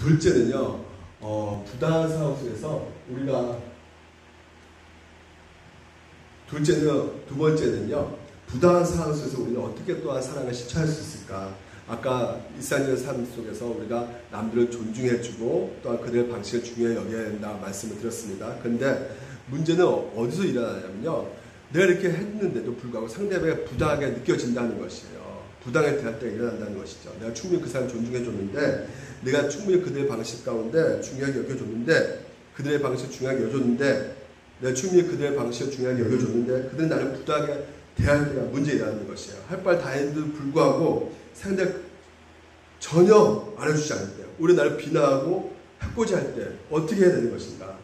둘째는요, 부당한 상황 속에서 우리가 두 번째는요, 부당한 상황 속에서 우리는 어떻게 또한 사랑을 실천할 수 있을까? 아까 일상적인 삶 속에서 우리가 남들을 존중해주고 또한 그들의 방식을 중요히 여겨야 된다 말씀을 드렸습니다. 그런데 문제는 어디서 일어나냐면요, 내가 이렇게 했는데도 불구하고 상대방이 부당하게 느껴진다는 것이에요. 부당하게 대할 때가 일어난다는 것이죠. 내가 충분히 그 사람을 존중해줬는데, 내가 충분히 그들의 방식 가운데 중요하게 여겨줬는데, 그들의 방식을 중요하게 여겨줬는데, 내가 충분히 그들의 방식을 중요하게 여겨줬는데, 그들은 나를 부당하게 대할 때가 문제 일어나는 것이에요. 할 바 다 했는데도 불구하고 상대가 전혀 알아주지 않을 때, 오히려 나를 비난하고 해코지 할 때 어떻게 해야 되는 것인가?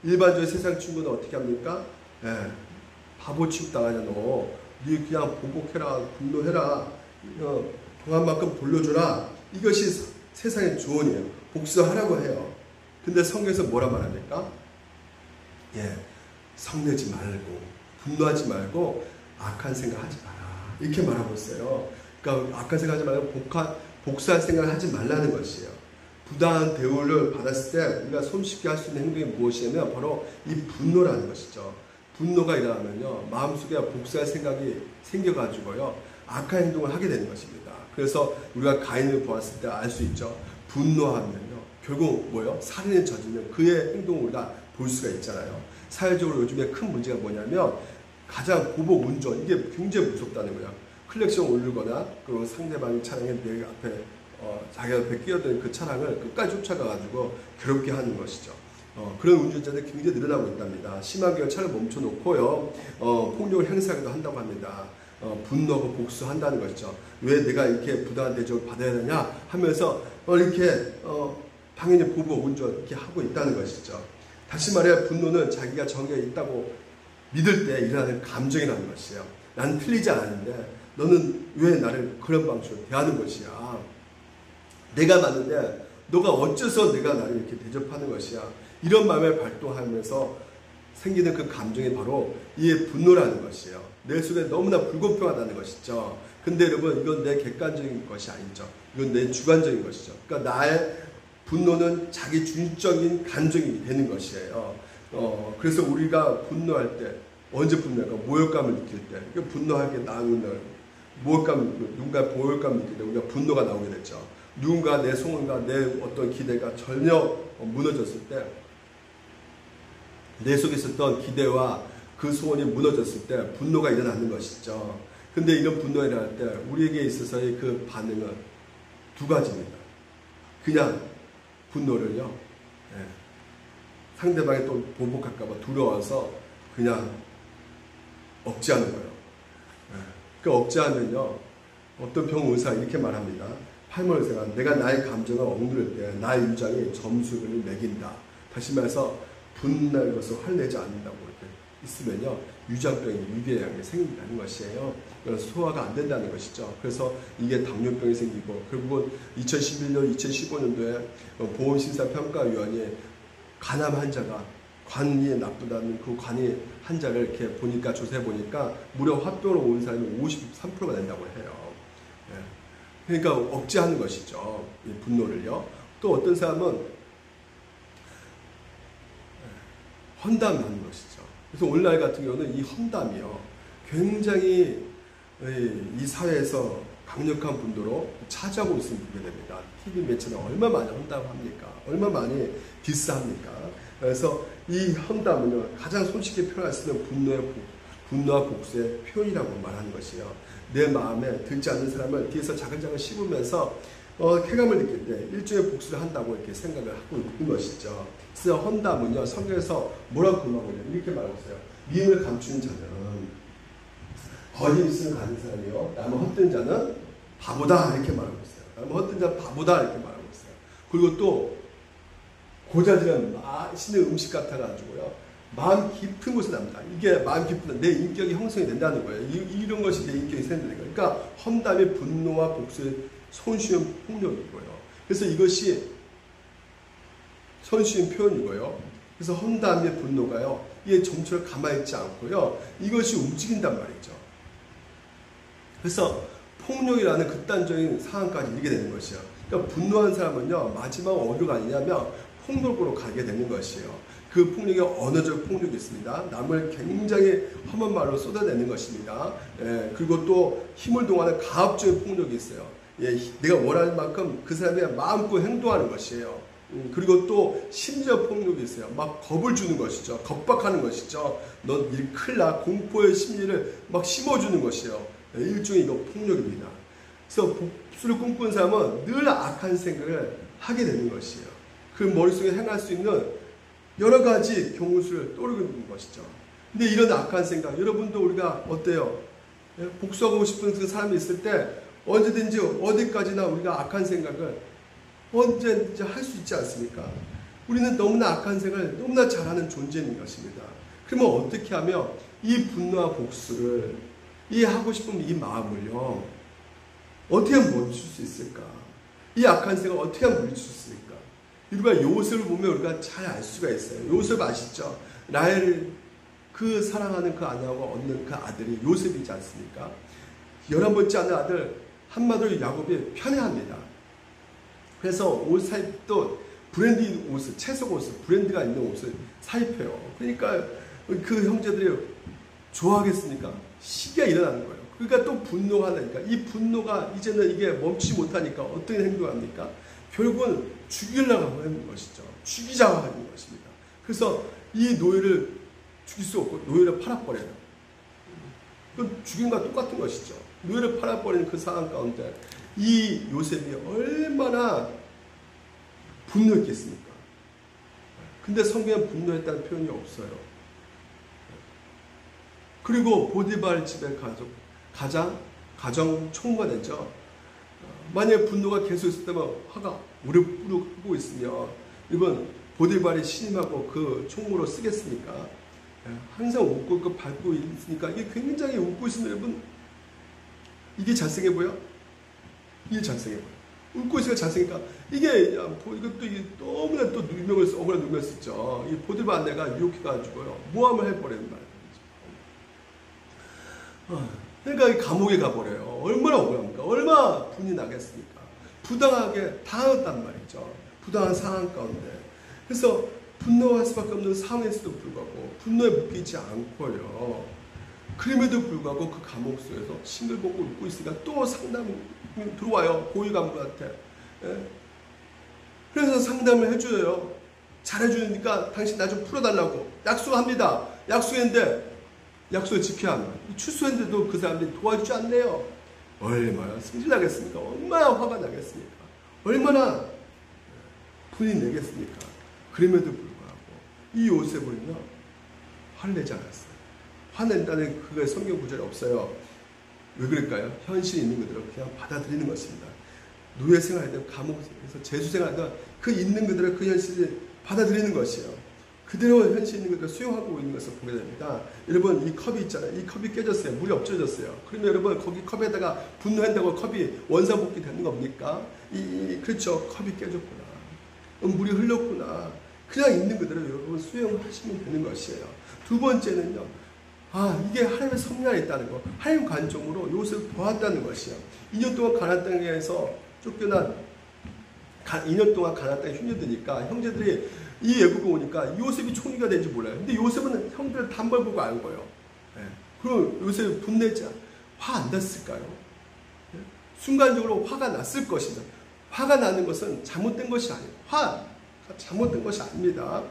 일반적인 세상 친구는 어떻게 합니까? 바보 취급당하냐 너. 네 그냥 보복해라, 분노해라, 동안만큼 돌려줘라. 이것이 세상의 조언이에요. 복수하라고 해요. 근데 성경에서 뭐라 말합니까? 성내지 말고 분노하지 말고 악한 생각 하지 마라, 이렇게 말하고 있어요. 그러니까 악한 생각 하지 말고 복수할 생각을 하지 말라는 것이에요. 부당한 대우를 받았을 때 우리가 손쉽게 할 수 있는 행동이 무엇이냐면 바로 이 분노라는 것이죠. 분노가 일어나면요, 마음속에 복수할 생각이 생겨가지고요, 악한 행동을 하게 되는 것입니다. 그래서 우리가 가인을 보았을 때 알 수 있죠. 분노하면요, 결국 뭐예요? 살인을 저지르는 그의 행동을 우리가 볼 수가 있잖아요. 사회적으로 요즘에 큰 문제가 뭐냐면 가장 보복 운전, 이게 굉장히 무섭다는 거예요. 클렉션 올리거나 그리고 상대방의 차량에 내 앞에 자기 앞에 끼어든 그 차량을 끝까지 쫓아가가지고 괴롭게 하는 것이죠. 그런 운전자들이 굉장히 늘어나고 있답니다. 심하게 차를 멈춰놓고요, 폭력을 행사하기도 한다고 합니다. 분노하고 복수한다는 것이죠. 왜 내가 이렇게 부당한 대접을 받아야 되냐 하면서 이렇게 당연히 보복 운전 이렇게 하고 있다는 것이죠. 다시 말해, 분노는 자기가 정의가 있다고 믿을 때 일어나는 감정이라는 것이에요. 나는 틀리지 않았는데 너는 왜 나를 그런 방식으로 대하는 것이야. 내가 맞는데 너가 어째서 내가 나를 이렇게 대접하는 것이야. 이런 마음을 발동하면서 생기는 그 감정이 바로 이 분노라는 것이에요. 내 속에 너무나 불공평하다는 것이죠. 근데 여러분, 이건 내 객관적인 것이 아니죠. 이건 내 주관적인 것이죠. 그러니까 나의 분노는 자기 주인적인 감정이 되는 것이에요. 그래서 우리가 분노할 때, 언제 분노할까? 모욕감을 느낄 때. 분노할 게 나오는 누군가 모욕감을 느낄 때 우리가 분노가 나오게 되죠. 누군가 내 소원과 내 어떤 기대가 전혀 무너졌을 때, 내 속에 있었던 기대와 그 소원이 무너졌을 때 분노가 일어나는 것이죠. 근데 이런 분노가 일어날 때 우리에게 있어서의 그 반응은 두 가지입니다. 그냥 분노를요, 상대방이 또 보복할까봐 두려워서 그냥 억제하는 거예요. 그 억제하면요, 어떤 병의사 이렇게 말합니다. 팔문 의사가 내가 나의 감정을 억누를 때 나의 유장이 점수를 매긴다. 다시 말해서 분노할 것을 화내지 않는다고 이렇게 있으면요, 유장병이 유궤양이 생긴다는 것이에요. 그래서 소화가 안 된다는 것이죠. 그래서 이게 당뇨병이 생기고, 결국은 2011년, 2015년도에 보험심사평가위원회 간암 환자가 관이 나쁘다는 그 관이 환자를 이렇게 보니까 조사해 보니까 무려 화병으로 온 사람이 53%가 된다고 해요. 그러니까 억제하는 것이죠. 이 분노를요. 또 어떤 사람은 험담하는 것이죠. 그래서 오늘날 같은 경우는 이 험담이요, 굉장히 이 사회에서 강력한 분도로 차지하고 있음을 보게 됩니다. TV 매체는 얼마나 많이 험담합니까? 얼마나 많이 디스합니까? 그래서 이 험담은요, 가장 손쉽게 표현할 수 있는 분노와 복수의 표현이라고 말하는 것이에요. 내 마음에 들지 않는 사람을 뒤에서 자글자글 씹으면서 쾌감을 느낄 때 일종의 복수를 한다고 이렇게 생각을 하고 있는 것이죠. 그래서 험담은요, 성경에서 뭐라고 금하고 있냐, 이렇게 말하고 있어요. 미움을 감추는 자는 거짓을 가진 사람이요, 남을 헛된 자는 바보다, 이렇게 말하고 있어요. 남을 헛된 자는 바보다, 이렇게 말하고 있어요. 그리고 또 고자질은 맛있는 음식 같아가지고요, 마음 깊은 곳에 납니다. 이게 마음 깊은 내 인격이 형성이 된다는 거예요. 이런 것이 내 인격이 생긴다는 거예요. 그러니까 험담이 분노와 복수의 손쉬운 폭력이고요. 그래서 이것이 손쉬운 표현이고요. 그래서 험담의 분노가요, 이게 정처를 가만히 있지 않고요, 이것이 움직인단 말이죠. 그래서 폭력이라는 극단적인 상황까지 이르게 되는 것이요. 그러니까 분노한 사람은요, 마지막 어디로 가느냐면 폭력으로 가게 되는 것이에요. 그 폭력이 언어적 폭력이 있습니다. 남을 굉장히 험한 말로 쏟아내는 것입니다. 예, 그리고 또 힘을 동하는 가압적인 폭력이 있어요. 예, 내가 원하는 만큼 그 사람의 마음껏 행동하는 것이에요. 그리고 또 심지어 폭력이 있어요. 막 겁을 주는 것이죠. 겁박하는 것이죠. 넌 일 큰일 나. 공포의 심리를 막 심어주는 것이에요. 예, 일종의 이거 폭력입니다. 그래서 복수를 꿈꾸는 사람은 늘 악한 생각을 하게 되는 것이에요. 그 머릿속에 행할 수 있는 여러 가지 경우수를 떠오르는 것이죠. 근데 이런 악한 생각, 여러분도 우리가 어때요? 예, 복수하고 싶은 그 사람이 있을 때 언제든지 어디까지나 우리가 악한 생각을 언제든지 할 수 있지 않습니까? 우리는 너무나 악한 생각을 너무나 잘하는 존재인 것입니다. 그러면 어떻게 하면 이 분노와 복수를, 이 하고 싶은 이 마음을요, 어떻게 하면 멈출 수 있을까? 이 악한 생각을 어떻게 하면 물리칠 수 있을까? 우리가 요셉을 보면 우리가 잘 알 수가 있어요. 요셉 아시죠? 라헬을 그 사랑하는 그 아내하고 얻는 그 아들이 요셉이지 않습니까? 11번째 아들 한마디로 야곱이 편애합니다. 그래서 옷 사입도 브랜드 옷을, 채색 옷을, 브랜드가 있는 옷을 사입해요. 그러니까 그 형제들이 좋아하겠습니까? 시기가 일어나는 거예요. 그러니까 또 분노가 나니까 이 분노가 이제는 이게 멈추지 못하니까 어떤 행동을 합니까? 결국은 죽이려고 하는 것이죠. 죽이자고 하는 것입니다. 그래서 이 노예를 죽일 수 없고 노예를 팔아버려요. 그 죽임과 똑같은 것이죠. 노예를 팔아버리는 그 상황 가운데 이 요셉이 얼마나 분노했겠습니까? 근데 성경에 분노했다는 표현이 없어요. 그리고 보디발 집에 가정 총무가 되죠. 만약에 분노가 계속 있었다면 화가 우르르 있으면 이번 보디발이 신임하고 그 총무로 쓰겠습니까? 항상 웃고 있고 밟고 있으니까 이게 굉장히 웃고 있으면 여러분 이게 잘생겨 보여? 이게 잘생겨 보여. 웃고 있으니까 잘생기니까 이것도 이게 너무나 또 억울한 누명을 쓰죠. 이 보디발 아내가 유혹해가지고요 모함을 해버리는 말이에요. 그러니까 감옥에 가버려요. 얼마나 억울합니까? 얼마나 분이 나겠습니까? 부당하게 당했단 말이죠. 부당한 상황 가운데. 그래서 분노할 수밖에 없는 상황에서도 불구하고 분노에 묶이지 않고요. 그럼에도 불구하고 그 감옥 속에서 싱글벙글 웃고 있으니까 또 상담이 들어와요. 고위 간부한테. 예? 그래서 상담을 해줘요. 잘해주니까 당신 나 좀 풀어달라고 약속합니다. 약속했는데 약속을 지켜야 합니다. 출소했는데도 그 사람들이 도와주지 않네요. 얼마나 승질나겠습니까? 얼마나 화가 나겠습니까? 얼마나 분이 내겠습니까? 그럼에도 불구하고 이 요셉은요 화를 내지 않았어요. 화낸다는 그게 성경 구절이 없어요. 왜 그럴까요? 현실이 있는 그대로 그냥 받아들이는 것입니다. 노예 생활하든 감옥에서 재수 생활하든 그 있는 그대로 그 현실을 받아들이는 것이에요. 그대로 현실 있는 것을 수용하고 있는 것을 보게 됩니다. 여러분 이 컵이 있잖아요. 이 컵이 깨졌어요. 물이 엎쳐졌어요. 그러면 여러분 거기 컵에다가 분노한다고 컵이 원상복귀 되는 겁니까? 그렇죠. 컵이 깨졌구나. 물이 흘렀구나. 그냥 있는 그대로 여러분 수용하시면 되는 것이에요. 두 번째는요. 이게 하나님의 섭리가 있다는 거. 하나님 관점으로 요셉을 보았다는 것이에요. 2년 동안 가나안 땅에서 쫓겨난 2년 동안 가나안 땅에 휘둘리니까 형제들이 이 애굽에 오니까 요셉이 총리가 된지 몰라요. 근데 요셉은 형들을 단벌 보고 알 거예요. 그럼 요셉이 분내자 화 안 났을까요? 순간적으로 화가 났을 것이다. 화가 나는 것은 잘못된 것이 아니에요. 잘못된 것이 아닙니다.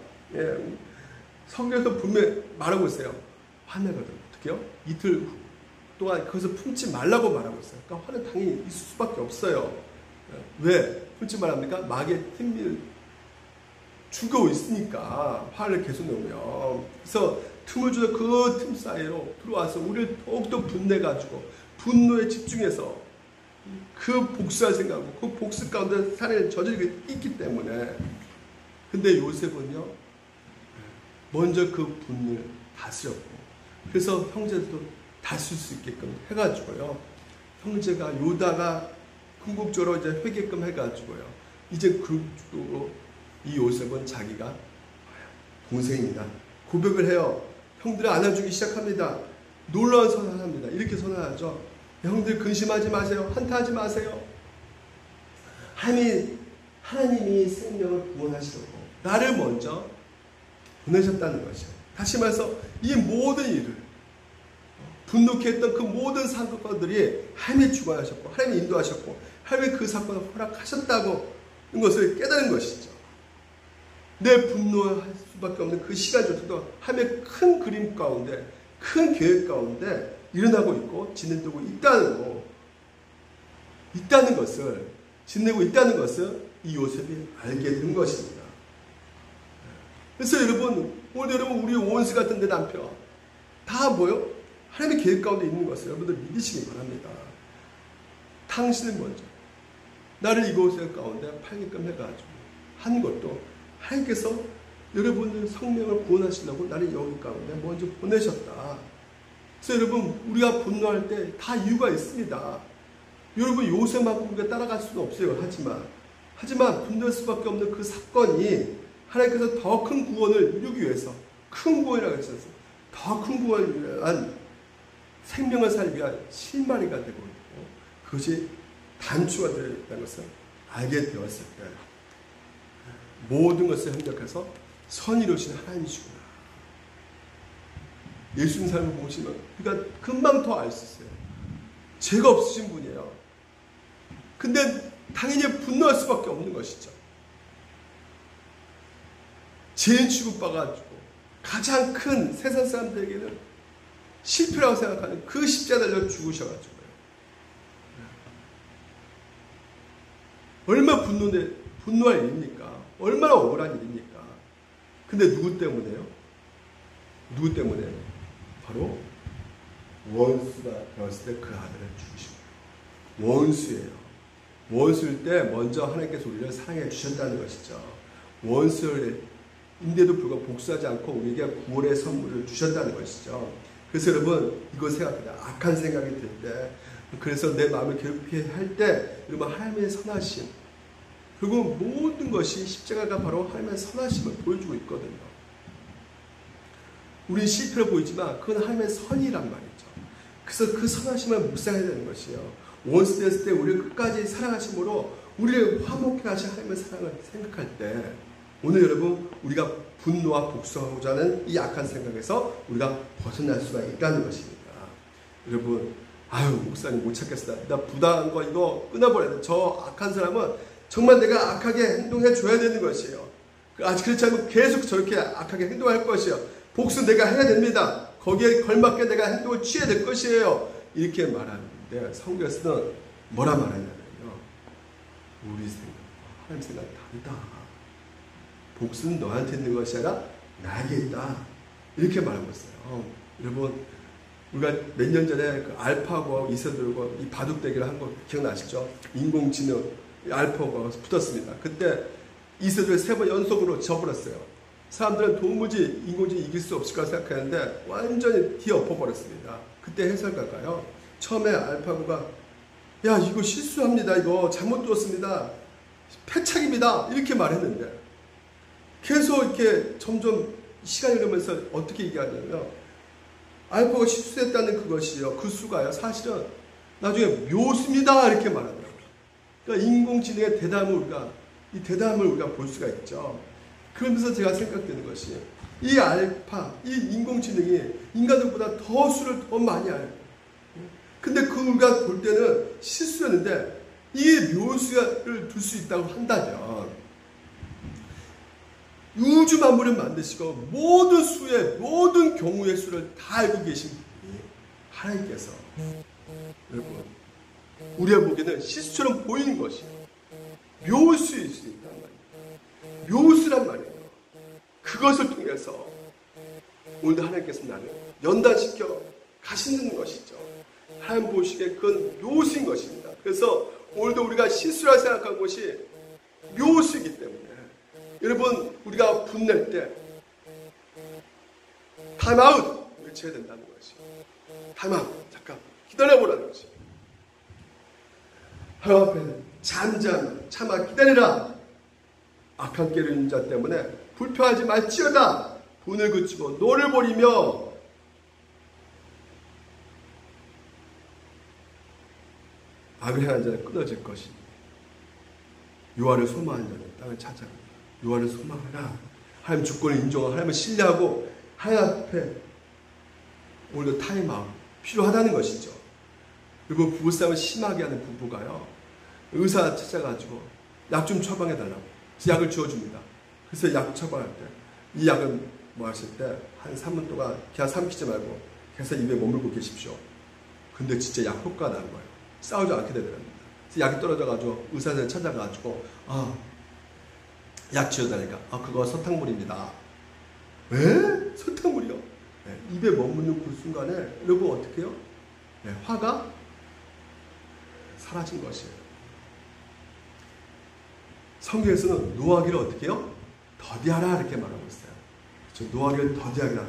성경에서 분명히 말하고 있어요. 화내거든. 어떻게요? 이틀 동안 거기서 품지 말라고 말하고 있어요. 그러니까 화는 당연히 있을 수밖에 없어요. 왜 품지 말합니까? 마귀의 힘을 주고 있으니까 화를 계속 내면. 그래서 틈을 줘서 그 틈 사이로 들어와서 우리를 더욱더 분내가지고 분노에 집중해서 그 복수할 생각하고 그 복수 가운데 살인을 저지르고 있기 때문에. 근데 요셉은요 먼저 그 분을 다스렸고 그래서 형제들도 다스릴 수 있게끔 해가지고요 형제가 요다가 궁극적으로 이제 회개끔 해가지고요 이제 그쪽으로 이 요셉은 자기가 동생입니다. 고백을 해요. 형들을 안아주기 시작합니다. 놀라운 선언을 합니다. 이렇게 선언하죠. 형들 근심하지 마세요. 한탄하지 마세요. 하나님이 생명을 구원하시려고 나를 먼저 보내셨다는 것이에요. 다시 말해서 이 모든 일을 분노케 했던 그 모든 사건들이 하나님이 주관하셨고 하나님이 인도하셨고 하나님이 그 사건을 허락하셨다고 이 것을 깨달은 것이죠. 내 분노할 수밖에 없는 그 시간조차도 하나님의 큰 그림 가운데 큰 계획 가운데 일어나고 있고 진행되고 있다는 것을 지내고 있다는 것을 이 요셉이 알게 된 것입니다. 그래서 오늘 여러분 우리 원수 같은 내 남편 다 뭐요? 하나님의 계획 가운데 있는 것을 여러분들 믿으시기 바랍니다. 당신은 먼저 나를 이곳 가운데 팔게끔 해가지고 한 것도 하나님께서 여러분들 성명을 구원하시려고 나를 여기 가운데 먼저 보내셨다. 그래서 여러분 우리가 분노할 때 다 이유가 있습니다. 여러분 요셉만큼 우리가 따라갈 수는 없어요. 하지만 분노할 수밖에 없는 그 사건이 하나님께서 더 큰 구원을 이루기 위해서 큰 구원이라고 하셔서 더 큰 구원을 위한 생명을 살기 위한 실마리가 되고 있고 그것이 단추가 되어 있다는 것을 알게 되었을 때 모든 것을 협력해서 선이루신 하나님이시구나. 예수님 삶을 보시면 우리가 금방 더 알 수 있어요. 죄가 없으신 분이에요. 근데 당연히 분노할 수밖에 없는 것이죠. 죄인 취급받아가지고 가장 큰 세상 사람들에게는 실패라고 생각하는 그 십자가에 달려 죽으셔가지고요. 얼마나 분노할 일입니까? 얼마나 억울한 일입니까? 근데 누구 때문에요? 누구 때문에? 바로 원수가 되었을 때 그 아들을 죽으신 거예요. 원수예요. 원수일 때 먼저 하나님께서 우리를 사랑해 주셨다는 것이죠. 원수인데도 불구하고 복수하지 않고 우리에게 구원의 선물을 주셨다는 것이죠. 그래서 여러분 이거 생각합니다. 악한 생각이 들 때 그래서 내 마음을 괴롭게 할 때 여러분 하나님의 선하심 그리고 모든 것이 십자가가 바로 하나님의 선하심을 보여주고 있거든요. 우리는 실패로 보이지만 그건 하나님의 선이란 말이죠. 그래서 그 선하심을 묵상해야 되는 것이에요. 원수 됐을 때 우리를 끝까지 사랑하심으로 우리를 화목케 하신 하나님의 사랑을 생각할 때 오늘 여러분 우리가 분노와 복수하고자 하는 이 악한 생각에서 우리가 벗어날 수가 있다는 것입니다. 여러분 목사님 못 찾겠다. 나 부당한 거 이거 끊어버려야 돼. 저 악한 사람은 정말 내가 악하게 행동해 줘야 되는 것이에요. 그렇지 않으면 계속 저렇게 악하게 행동할 것이에요. 복수 내가 해야 됩니다. 거기에 걸맞게 내가 행동을 취해야 될 것이에요. 이렇게 말하는데 성경에서는 뭐라 말하냐면요. 우리 생각과 하나님 생각이 다르다. 복수는 너한테 있는 것이 아니라 나에게 있다. 이렇게 말하고 있어요. 여러분 우리가 몇 년 전에 그 알파고하고 이세돌과 이 바둑대결을 한 거 기억나시죠? 인공지능 알파고가 붙었습니다. 그때 이세돌이 3번 연속으로 져버렸어요. 사람들은 도무지 인공지능이 이길 수 없을 거라 생각했는데 완전히 뒤엎어버렸습니다. 그때 해설가가요. 처음에 알파고가 야 이거 실수합니다. 이거 잘못 두었습니다. 패착입니다. 이렇게 말했는데 계속 이렇게 점점 시간이 흐르면서 어떻게 얘기하냐면 알파고가 실수했다는 그것이요. 그 수가요. 사실은 나중에 묘수입니다. 이렇게 말하더라고요. 그러니까 인공지능의 이 대담을 우리가 볼 수가 있죠. 그러면서 제가 생각되는 것이 이 인공지능이 인간들보다 더 수를 더 많이 알고 근데 우리가 볼 때는 실수였는데 이 묘수를 둘 수 있다고 한다면 우주 만물을 만드시고 모든 수의 모든 경우의 수를 다 알고 계신 분이 하나님께서 여러분 우리가 보기에는 실수처럼 보이는 것이 묘수일 수 있다는 말이에요. 묘수란 말이에요. 그것을 통해서 오늘도 하나님께서 나를 연단시켜 가시는 것이죠. 하나님 보시기에 그건 묘수인 것입니다. 그래서 오늘도 우리가 실수라 생각한 것이 묘수이기 때문에 여러분 우리가 분낼 때 타임아웃 외쳐야 된다는 것이 타임아웃 잠깐 기다려보라는 것이 하나님 앞에 잠잠 참아 기다리라 악한 길을 있는 자 때문에 불평하지 말지어다 분을 그치고 노를 버리며 악을 행한 자는 끊어질 것입니다. 여호와를 소망하는 자는 땅을 차지합니다. 여호와를 소망하라. 하나님 주권을 인정하고 하나님을 신뢰하고 하나님 앞에 오늘도 타임아웃 필요하다는 것이죠. 그리고 부부싸움을 심하게 하는 부부가요, 의사 찾아가지고 약 좀 처방해달라고. 그래서 약을 주어줍니다. 그래서 약 처방할 때 이 약은 뭐 하실 때 한 3분 동안 그냥 삼키지 말고 계속 입에 머물고 계십시오. 근데 진짜 약 효과가 나는 거예요. 싸우지 않게 되더랍니다. 그래서 약이 떨어져가지고 의사를 찾아가지고 약 지어달라니까 그거 설탕물입니다. 에? 설탕물이요? 네, 입에 머무는 그 순간에 여러분 어떻게 해요? 네, 화가 사라진 것이에요. 성경에서는 노하기를 어떻게 해요? 더디하라 이렇게 말하고 있어요. 그렇죠? 노하기를 더디하게 하라.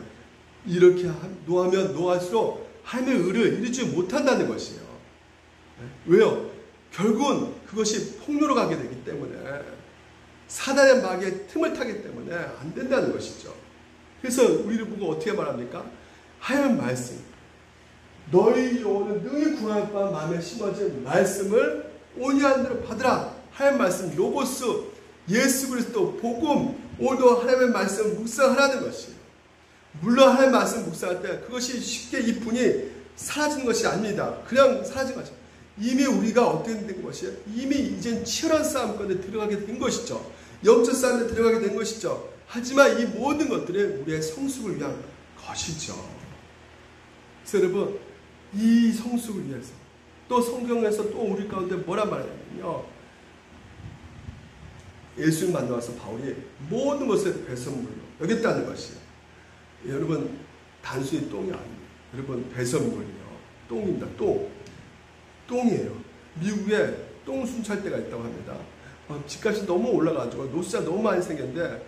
이렇게 노하면 노할수록 하나님의 의를 이루지 못한다는 것이에요. 네? 왜요? 결국은 그것이 폭로로 가게 되기 때문에, 사단의 마귀의 틈을 타기 때문에 안 된다는 것이죠. 그래서 우리를 보고 어떻게 말합니까? 하나님 말씀, 너희 영혼은 능히 구할 바 마음에 심어진 말씀을 온유한 대로 받으라. 하나님 말씀, 로고스, 예수 그리스도, 복음, 오늘도 하나님의 말씀을 묵상하라는 것이에요. 물론 하나님의 말씀 묵상할 때 그것이 쉽게 이 분이 사라지는 것이 아닙니다. 그냥 사라진 것이 이미 우리가 어떻게 된 것이에요? 이미 이젠 치열한 싸움권에 들어가게 된 것이죠. 영적 싸움에 들어가게 된 것이죠. 하지만 이 모든 것들은 우리의 성숙을 위한 것이죠. 그래서 여러분, 이 성숙을 위해서 또 성경에서 또 우리 가운데 뭐라 말하냐면요, 예수님 만나와서 바울이 모든 것을 배설물로 여겼다는 것이에요. 여러분, 단순히 똥이 아닙니다. 여러분, 배설물이요, 똥입니다. 똥이에요. 미국에 똥 순찰대가 있다고 합니다. 집값이 너무 올라가지고 노수자 너무 많이 생겼는데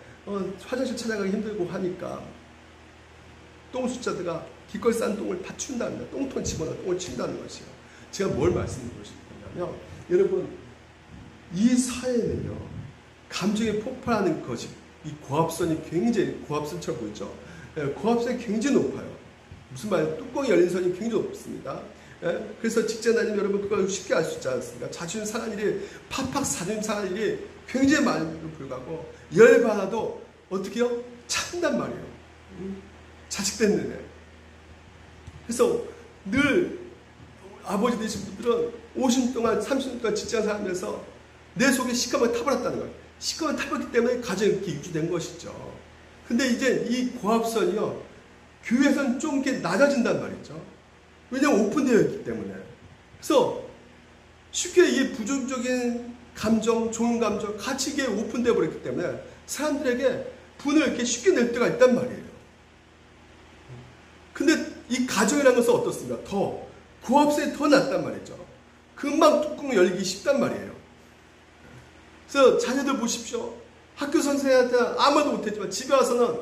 화장실 찾아가기 힘들고 하니까 똥 숫자들가 기껏 싼 똥을 다 치운답니다. 똥통 집어넣어 똥을 친다는 것이에요. 제가 뭘 말씀드리고 싶냐면, 여러분, 이 사회는요, 감정이 폭발하는 것이, 이 고압선이 굉장히, 고압선처럼 보이죠? 고압선이 굉장히 높아요. 무슨 말이에요? 뚜껑이 열린 선이 굉장히 높습니다. 그래서 직장 다니면 여러분 그걸 쉽게 알 수 있지 않습니까? 자존심 상한 일이, 팍팍 자존심 상한 일이 굉장히 많음에도 불구하고 열받아도 어떻게 해요? 참단 말이에요. 자식 때문에. 그래서 늘 아버지 되신 분들은 50년 동안 30년 동안 직장 살면서 내 속에 시커멓게 타버렸다는 거예요. 시커멓게 타버렸기 때문에 가정이 이렇게 유지된 것이죠. 근데 이제 이 고압선이요, 교회에서는 좀 이렇게 낮아진단 말이죠. 왜냐하면 오픈되어 있기 때문에. 그래서 쉽게 이 부정적인 감정, 좋은 감정 같이 이게 오픈되어 버렸기 때문에 사람들에게 분을 이렇게 쉽게 낼 때가 있단 말이에요. 근데 이 가정이라는 것은 어떻습니까? 더 고압선이 더 낮단 말이죠. 금방 뚜껑 열기 쉽단 말이에요. 그래서 자녀들 보십시오. 학교 선생님한테 아무도 못했지만 집에 와서는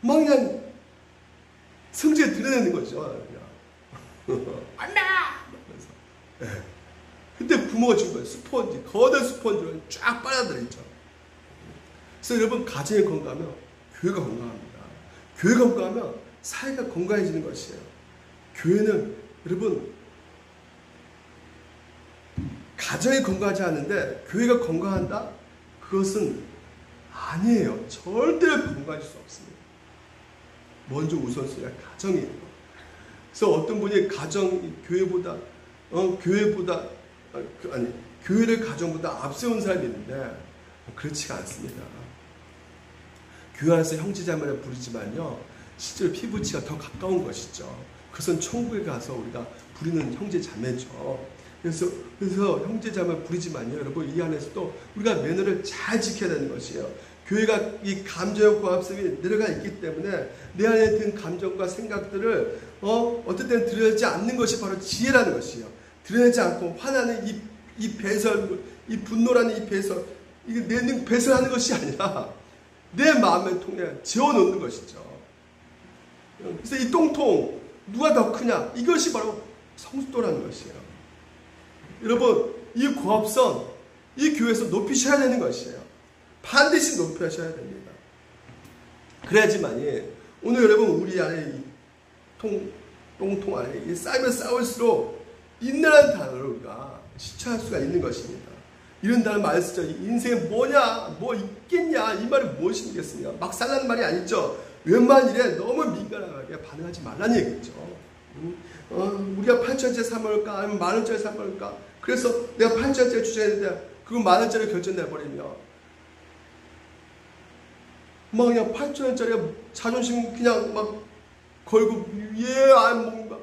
막 그냥 성질을 드러내는 거죠. 안다! 네. 그때 부모가 준 거예요. 스펀지, 거대 스펀지를 쫙 빨아들이죠. 그래서 여러분, 가정이 건강하면 교회가 건강합니다. 교회가 건강하면 사회가 건강해지는 것이에요. 교회는 여러분, 가정이 건강하지 않은데 교회가 건강한다? 그것은 아니에요. 절대로 건강해질 수 없습니다. 먼저 우선순위가 가정이에요. 그래서 어떤 분이 교회를 가정보다 앞세운 사람이 있는데 그렇지가 않습니다. 교회 안에서 형제자매를 부르지만요, 실제로 피부치가 더 가까운 것이죠. 그것은 천국에 가서 우리가 부르는 형제자매죠. 그래서 형제자매 부르지만요, 여러분, 이 안에서도 우리가 매너를 잘 지켜야 되는 것이에요. 교회가 이 감정의 고압성이 내려가 있기 때문에 내 안에 든 감정과 생각들을 어떤 때는 드러내지 않는 것이 바로 지혜라는 것이에요. 드러내지 않고 화나는 이 배설, 이 분노라는 이 배설, 이게 내 배설하는 것이 아니라 내 마음을 통해 재워놓는 것이죠. 그래서 이 똥통 누가 더 크냐, 이것이 바로 성숙도라는 것이에요. 여러분, 이 고압선, 이 교회에서 높이셔야 되는 것이에요. 반드시 높여셔야 됩니다. 그래야지만이 오늘 여러분, 우리 안에 이 똥통 안에 쌓이면 쌓을수록 인내라는 단어를 우리가 실천할 수가 있는 것입니다. 이런다는 말을 쓰죠. 인생에 뭐냐, 뭐 있겠냐, 이 말이 무엇이겠습니까? 막 살라는 말이 아니죠. 웬만한 일에 너무 민감하게 반응하지 말라는 얘기죠. 우리가 8천원짜리 사먹을까, 아니면 만원짜리 사먹을까? 그래서 내가 8천원짜리 주장했는데, 그거 만원짜리 결정내버리면, 막 그냥 8천원짜리 자존심 그냥 막 걸고, 안 먹는가?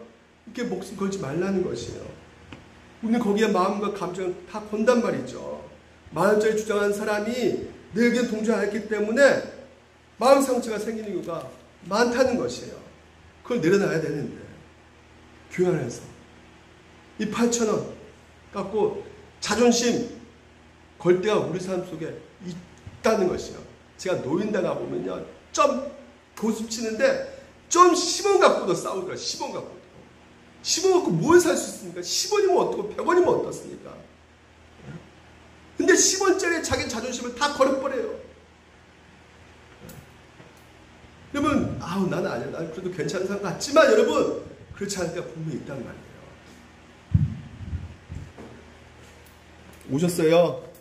이렇게 목숨 걸지 말라는 것이에요. 우리는 거기에 마음과 감정을 다 건단 말이죠. 만원짜리 주장하는 사람이 내 의견 동조하지 않기 때문에 마음 상처가 생기는 이유가 많다는 것이에요. 그걸 내려놔야 되는데 교회 안에서 이 8,000원 갖고 자존심 걸 때가 우리 삶 속에 있다는 것이에요. 제가 노인당 가보면요, 좀 고집 치는데 좀 10원 갖고도 싸우더라. 10원 갖고. 10원 갖고 뭘 살 수 있습니까? 10원이면 어떻고 100원이면 어떻습니까? 근데 10원짜리 자기 자존심을 다 걸어버려요. 여러분, 나는 아니야. 나는 그래도 괜찮은 사람 같지만 여러분, 그렇지 않을 때가 분명히 있단 말이에요. 오셨어요?